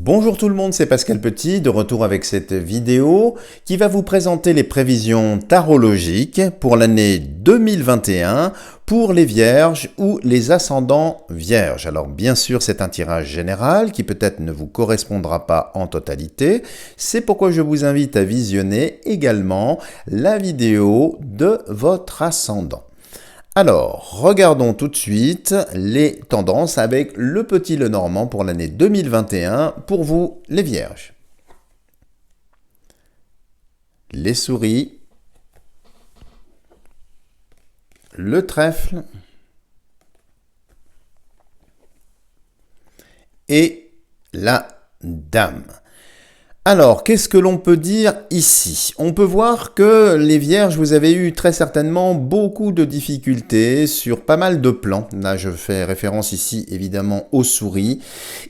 Bonjour tout le monde, c'est Pascal Petit, de retour avec cette vidéo qui va vous présenter les prévisions tarologiques pour l'année 2021 pour les vierges ou les ascendants vierges. Alors bien sûr, c'est un tirage général qui peut-être ne vous correspondra pas en totalité. C'est pourquoi je vous invite à visionner également la vidéo de votre ascendant. Alors, regardons tout de suite les tendances avec le petit Lenormand pour l'année 2021 pour vous, les vierges. Les souris, le trèfle et la dame. Alors, qu'est-ce que l'on peut dire ici? On peut voir que les vierges, vous avez eu très certainement beaucoup de difficultés sur pas mal de plans. Là, je fais référence ici évidemment aux souris.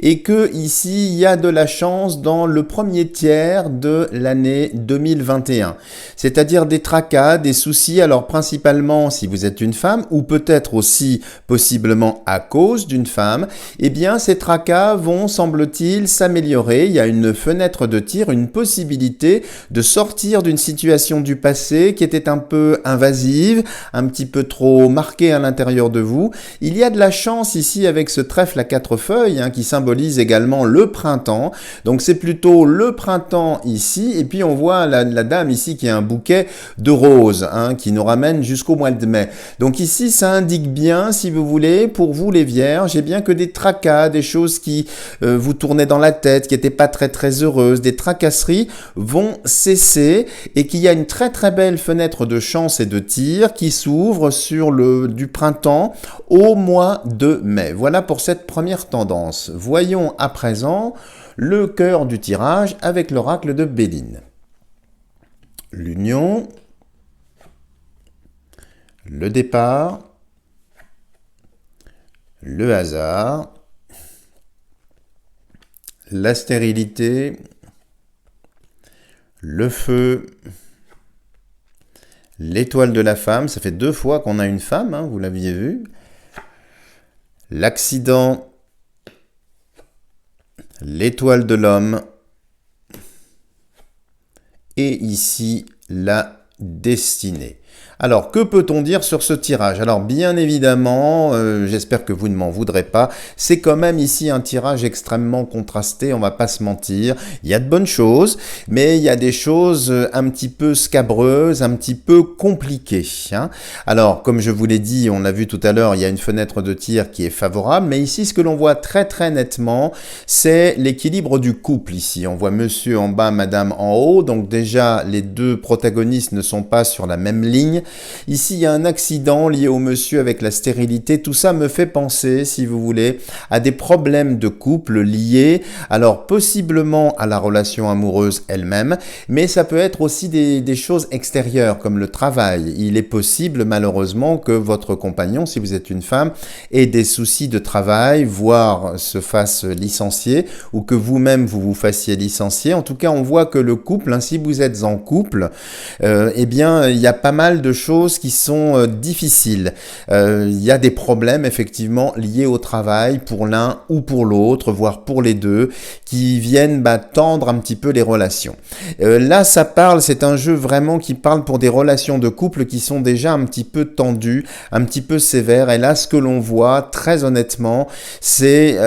Et que ici, il y a de la chance dans le premier tiers de l'année 2021. C'est-à-dire des tracas, des soucis, alors principalement si vous êtes une femme, ou peut-être aussi possiblement à cause d'une femme, eh bien ces tracas vont, semble-t-il, s'améliorer. Il y a une fenêtre de tir, une possibilité de sortir d'une situation du passé qui était un peu invasive, un petit peu trop marquée à l'intérieur de vous. Il y a de la chance ici avec ce trèfle à 4 feuilles qui symbolise également le printemps. Donc c'est plutôt le printemps ici. Et puis on voit la dame ici qui a un bouquet de roses qui nous ramène jusqu'au mois de mai. Donc ici ça indique bien, si vous voulez, pour vous les vierges, eh bien que des tracas, des choses qui vous tournaient dans la tête, qui n'étaient pas très heureuses, des tracasseries vont cesser et qu'il y a une très belle fenêtre de chance et de tir qui s'ouvre sur du printemps au mois de mai. Voilà pour cette première tendance. Voyons à présent le cœur du tirage avec l'oracle de Béline. L'union, le départ, le hasard, la stérilité, le feu, l'étoile de la femme, ça fait 2 fois qu'on a une femme, vous l'aviez vu, l'accident, l'étoile de l'homme, et ici la destinée. Alors, que peut-on dire sur ce tirage? Alors, bien évidemment, j'espère que vous ne m'en voudrez pas, c'est quand même ici un tirage extrêmement contrasté, on va pas se mentir. Il y a de bonnes choses, mais il y a des choses un petit peu scabreuses, un petit peu compliquées. Alors, comme je vous l'ai dit, on l'a vu tout à l'heure, il y a une fenêtre de tir qui est favorable, mais ici, ce que l'on voit très nettement, c'est l'équilibre du couple ici. On voit monsieur en bas, madame en haut, donc déjà, les deux protagonistes ne sont pas sur la même ligne. Ici, il y a un accident lié au monsieur avec la stérilité. Tout ça me fait penser, si vous voulez, à des problèmes de couple liés, alors possiblement à la relation amoureuse elle-même, mais ça peut être aussi des choses extérieures, comme le travail. Il est possible, malheureusement, que votre compagnon, si vous êtes une femme, ait des soucis de travail, voire se fasse licencier, ou que vous-même, vous vous fassiez licencier. En tout cas, on voit que le couple, si vous êtes en couple, eh bien, il y a pas mal de choses qui sont difficiles. Il y a des problèmes effectivement liés au travail pour l'un ou pour l'autre, voire pour les deux, qui viennent tendre un petit peu les relations. Là, ça parle, c'est un jeu vraiment qui parle pour des relations de couple qui sont déjà un petit peu tendues, un petit peu sévères. Et là, ce que l'on voit, très honnêtement, c'est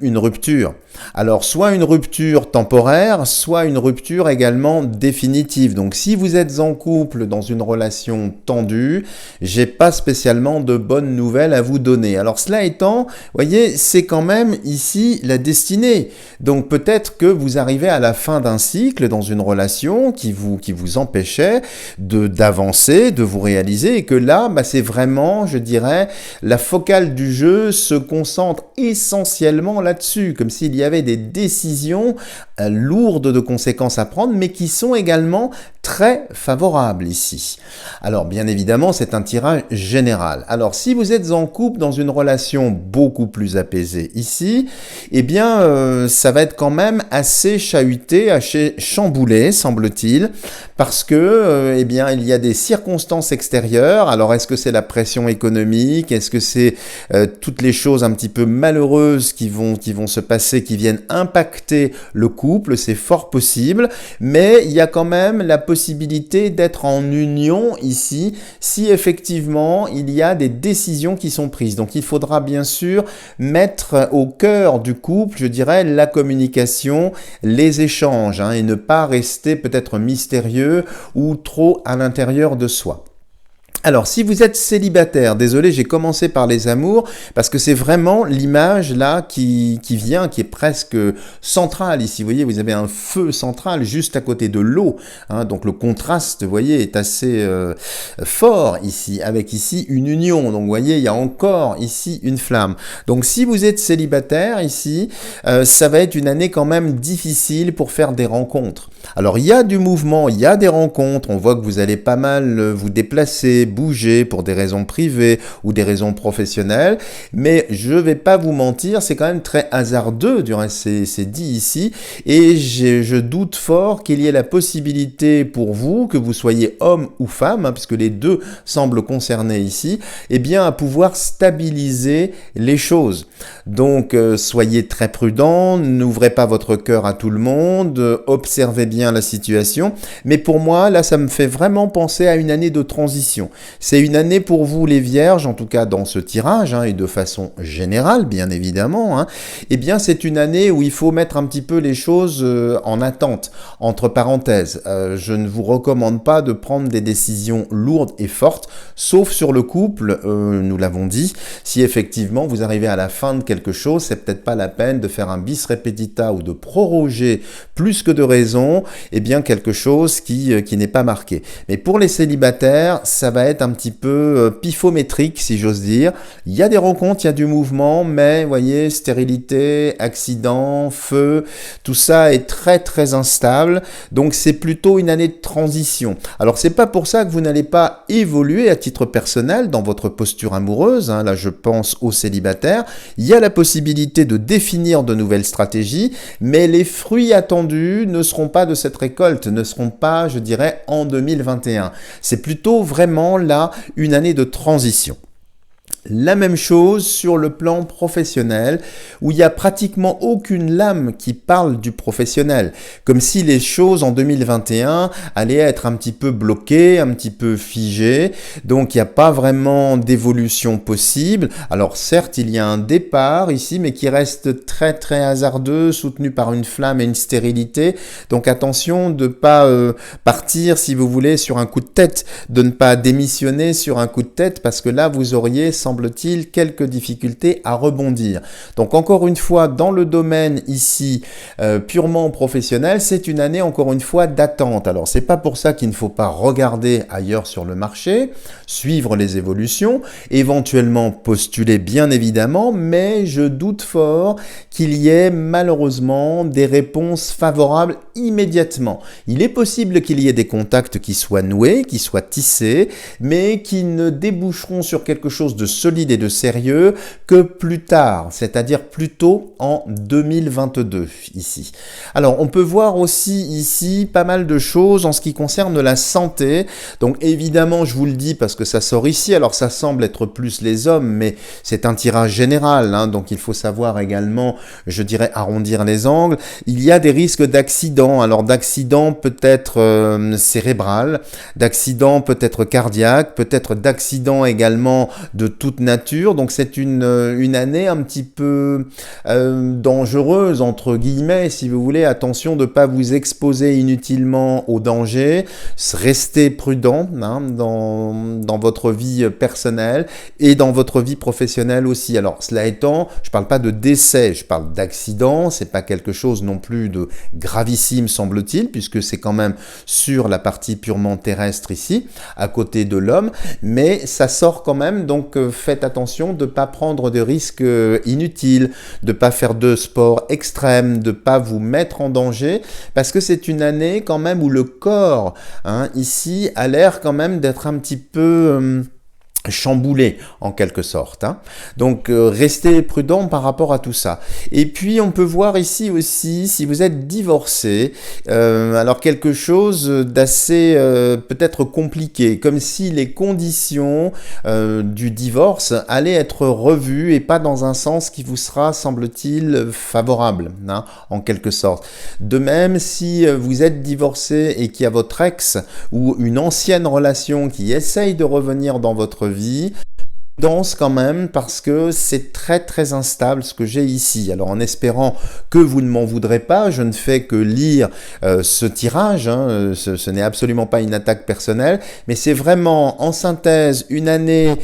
une rupture. Alors, soit une rupture temporaire, soit une rupture également définitive. Donc, si vous êtes en couple dans une relation tendue, j'ai pas spécialement de bonnes nouvelles à vous donner. Alors, cela étant, voyez, c'est quand même ici la destinée. Donc, peut-être que vous arrivez à la fin d'un cycle dans une relation qui vous empêchait d'avancer, de vous réaliser, et que là, c'est vraiment, je dirais, la focale du jeu se concentre essentiellement là-dessus, comme s'il y avait des décisions lourdes de conséquences à prendre, mais qui sont également très favorables ici. Alors, bien évidemment, c'est un tirage général. Alors, si vous êtes en couple dans une relation beaucoup plus apaisée ici, eh bien, ça va être quand même assez chahuté, assez chamboulé, semble-t-il, parce que, eh bien, il y a des circonstances extérieures. Alors, est-ce que c'est la pression économique? Est-ce que c'est toutes les choses un petit peu malheureuses qui vont se passer, qui viennent impacter le couple? C'est fort possible, mais il y a quand même la possibilité d'être en union ici, si effectivement il y a des décisions qui sont prises. Donc il faudra bien sûr mettre au cœur du couple, je dirais, la communication, les échanges, hein, et ne pas rester peut-être mystérieux ou trop à l'intérieur de soi. Alors, si vous êtes célibataire, désolé, j'ai commencé par les amours, parce que c'est vraiment l'image là qui vient, qui est presque centrale ici. Vous voyez, vous avez un feu central juste à côté de l'eau, hein, donc le contraste, vous voyez, est assez fort ici, avec ici une union. Donc, vous voyez, il y a encore ici une flamme. Donc, si vous êtes célibataire ici, ça va être une année quand même difficile pour faire des rencontres. Alors, il y a du mouvement, il y a des rencontres, on voit que vous allez pas mal vous déplacer, bouger pour des raisons privées ou des raisons professionnelles, mais je vais pas vous mentir, c'est quand même très hasardeux, du reste c'est dit ici, et je doute fort qu'il y ait la possibilité pour vous, que vous soyez homme ou femme, hein, puisque les deux semblent concernés ici, eh bien à pouvoir stabiliser les choses. Donc soyez très prudents, n'ouvrez pas votre cœur à tout le monde, observez bien la situation, mais pour moi là ça me fait vraiment penser à une année de transition. C'est une année pour vous les vierges, en tout cas dans ce tirage, hein, et de façon générale bien évidemment, hein, eh bien c'est une année où il faut mettre un petit peu les choses en attente, entre parenthèses. Je ne vous recommande pas de prendre des décisions lourdes et fortes, sauf sur le couple, nous l'avons dit, si effectivement vous arrivez à la fin de quelque chose, c'est peut-être pas la peine de faire un bis repetita ou de proroger plus que de raison, eh bien quelque chose qui n'est pas marqué. Mais pour les célibataires, ça va être un petit peu pifométrique, si j'ose dire. Il y a des rencontres, il y a du mouvement, mais vous voyez, stérilité, accident, feu, tout ça est très très instable. Donc c'est plutôt une année de transition. Alors c'est pas pour ça que vous n'allez pas évoluer à titre personnel dans votre posture amoureuse, hein. Là je pense aux célibataires. Il y a la possibilité de définir de nouvelles stratégies, mais les fruits attendus ne seront pas de cette récolte, ne seront pas, je dirais, en 2021. C'est plutôt vraiment là une année de transition. La même chose sur le plan professionnel, où il n'y a pratiquement aucune lame qui parle du professionnel, comme si les choses en 2021 allaient être un petit peu bloquées, un petit peu figées, donc il n'y a pas vraiment d'évolution possible. Alors certes, il y a un départ ici, mais qui reste très très hasardeux, soutenu par une flamme et une stérilité, donc attention de ne pas partir, si vous voulez, sur un coup de tête, de ne pas démissionner sur un coup de tête, parce que là, vous auriez, semble-t-il, quelques difficultés à rebondir. Donc encore une fois, dans le domaine ici purement professionnel, c'est une année encore une fois d'attente. Alors c'est pas pour ça qu'il ne faut pas regarder ailleurs sur le marché, suivre les évolutions, éventuellement postuler bien évidemment, mais je doute fort qu'il y ait malheureusement des réponses favorables immédiatement. Il est possible qu'il y ait des contacts qui soient noués, qui soient tissés, mais qui ne déboucheront sur quelque chose de solide et de sérieux que plus tard, c'est-à-dire plutôt en 2022 ici. Alors on peut voir aussi ici pas mal de choses en ce qui concerne la santé. Donc évidemment je vous le dis parce que ça sort ici, alors ça semble être plus les hommes, mais c'est un tirage général, hein, donc il faut savoir également, je dirais, arrondir les angles. Il y a des risques d'accident, alors d'accident peut-être cérébral, d'accident peut-être cardiaque, peut-être d'accident également de toute nature, donc c'est une année un petit peu dangereuse entre guillemets, si vous voulez. Attention de ne pas vous exposer inutilement au danger, restez prudent, hein, dans votre vie personnelle et dans votre vie professionnelle aussi. Alors cela étant, je ne parle pas de décès, je parle d'accident, c'est pas quelque chose non plus de gravissime semble-t-il, puisque c'est quand même sur la partie purement terrestre ici, à côté de l'homme, mais ça sort quand même, donc faites attention de ne pas prendre de risques inutiles, de ne pas faire de sport extrême, de ne pas vous mettre en danger, parce que c'est une année quand même où le corps, ici, a l'air quand même d'être un petit peu chamboulé en quelque sorte. Donc restez prudent par rapport à tout ça. Et puis on peut voir ici aussi si vous êtes divorcé, alors quelque chose d'assez peut-être compliqué, comme si les conditions du divorce allaient être revues et pas dans un sens qui vous sera, semble-t-il, favorable, en quelque sorte. De même, si vous êtes divorcé et qu'il y a votre ex ou une ancienne relation qui essaye de revenir dans votre vie, prudence quand même, parce que c'est très très instable ce que j'ai ici. Alors en espérant que vous ne m'en voudrez pas, je ne fais que lire ce tirage, ce n'est absolument pas une attaque personnelle, mais c'est vraiment en synthèse une année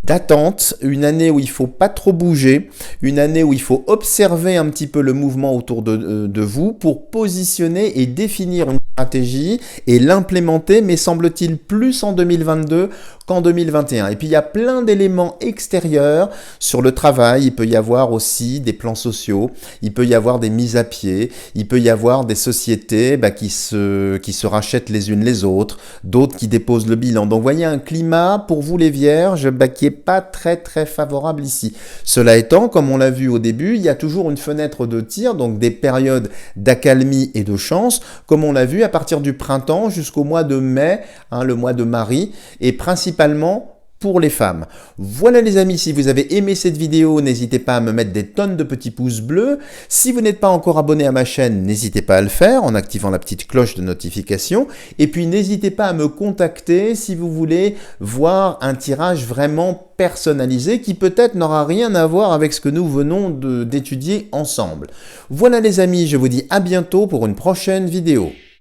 d'attente, une année où il faut pas trop bouger, une année où il faut observer un petit peu le mouvement autour de vous pour positionner et définir une stratégie et l'implémenter, mais semble-t-il plus en 2022 qu'en 2021. Et puis il y a plein d'éléments extérieurs sur le travail, il peut y avoir aussi des plans sociaux, il peut y avoir des mises à pied, il peut y avoir des sociétés qui se rachètent les unes les autres, d'autres qui déposent le bilan. Donc vous voyez un climat pour vous les vierges qui est pas très très favorable ici. Cela étant, comme on l'a vu au début, il y a toujours une fenêtre de tir, donc des périodes d'accalmie et de chance, comme on l'a vu à partir du printemps jusqu'au mois de mai, le mois de Marie, et principalement pour les femmes. Voilà les amis, si vous avez aimé cette vidéo, n'hésitez pas à me mettre des tonnes de petits pouces bleus. Si vous n'êtes pas encore abonné à ma chaîne, n'hésitez pas à le faire en activant la petite cloche de notification. Et puis n'hésitez pas à me contacter si vous voulez voir un tirage vraiment personnalisé qui peut-être n'aura rien à voir avec ce que nous venons d'étudier ensemble. Voilà les amis, je vous dis à bientôt pour une prochaine vidéo.